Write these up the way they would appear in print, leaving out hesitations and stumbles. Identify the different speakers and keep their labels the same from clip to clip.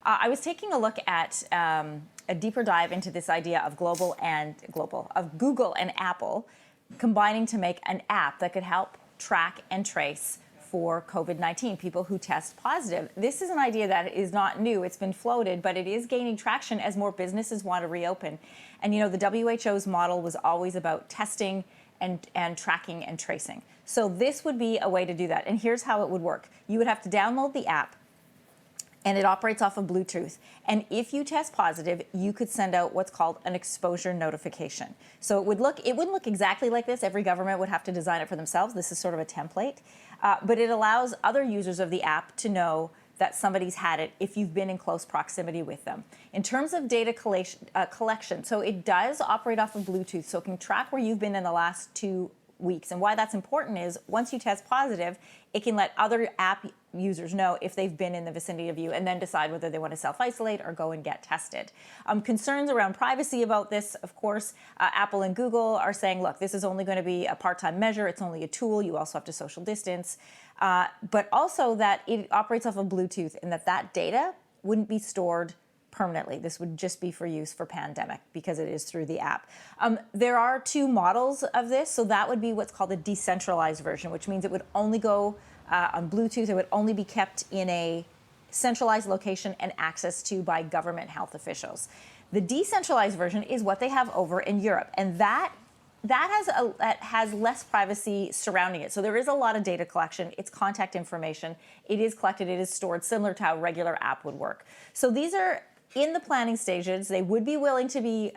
Speaker 1: I was taking a look at a deeper dive into this idea of Google and Apple combining to make an app that could help track and trace for COVID-19, people who test positive. This is an idea that is not new. It's been floated, but it is gaining traction as more businesses want to reopen. And, you know, the WHO's model was always about testing and tracking and tracing. So this would be a way to do that. And here's how it would work. You would have to download the app, and it operates off of Bluetooth. And if you test positive, you could send out what's called an exposure notification. So it wouldn't look exactly like this. Every government would have to design it for themselves. This is sort of a template. But it allows other users of the app to know that somebody's had it if you've been in close proximity with them. In terms of data collection, so it does operate off of Bluetooth, so it can track where you've been in the last 2 weeks. And why that's important is once you test positive, it can let other app users know if they've been in the vicinity of you and then decide whether they want to self-isolate or go and get tested. Concerns around privacy about this, of course, Apple and Google are saying, look, this is only going to be a part-time measure. It's only a tool. You also have to social distance. But also that it operates off of Bluetooth and that data wouldn't be stored permanently. This would just be for use for pandemic because it is through the app. There are 2 models of this. So that would be what's called a decentralized version, which means it would only go on Bluetooth. It would only be kept in a centralized location and accessed to by government health officials. The decentralized version is what they have over in Europe, and that has less privacy surrounding it. So there is a lot of data collection. It's contact information. It is collected. It is stored, similar to how a regular app would work. So these are in the planning stages. They would be willing to be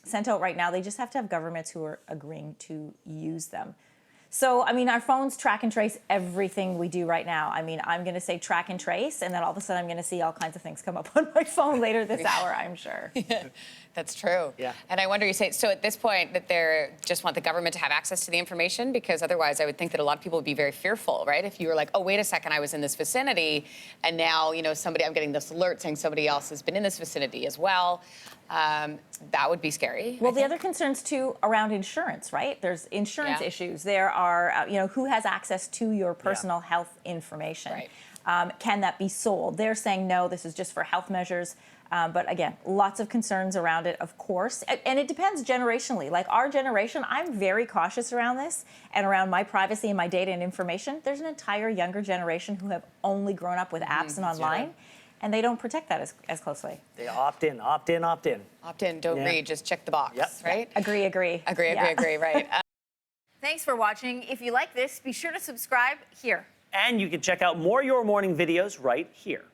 Speaker 1: sent out right now. They just have to have governments who are agreeing to use them. So, I mean, our phones track and trace everything we do right now. I mean, I'm going to say track and trace, and then all of a sudden I'm going to see all kinds of things come up on my phone later this hour, I'm sure.
Speaker 2: Yeah, that's true.
Speaker 3: Yeah.
Speaker 2: And I wonder, you say, so at this point that they just want the government to have access to the information? Because otherwise I would think that a lot of people would be very fearful, right? If you were like, oh, wait a second, I was in this vicinity, and now, you know, I'm getting this alert saying somebody else has been in this vicinity as well. That would be scary.
Speaker 1: Well, the other concerns, too, around insurance, right? There's insurance issues. There are, you know, who has access to your personal health information?
Speaker 2: Right.
Speaker 1: Can that be sold? They're saying, no, this is just for health measures. But again, lots of concerns around it, of course. And it depends generationally. Like our generation, I'm very cautious around this and around my privacy and my data and information. There's an entire younger generation who have only grown up with apps and online. And they don't protect that as closely.
Speaker 3: They opt in, opt in, opt in.
Speaker 2: Opt in, don't read, just check the box, right?
Speaker 1: Agree.
Speaker 2: Agree, right.
Speaker 1: Thanks for watching. If you like this, be sure to subscribe here.
Speaker 3: And you can check out more Your Morning videos right here.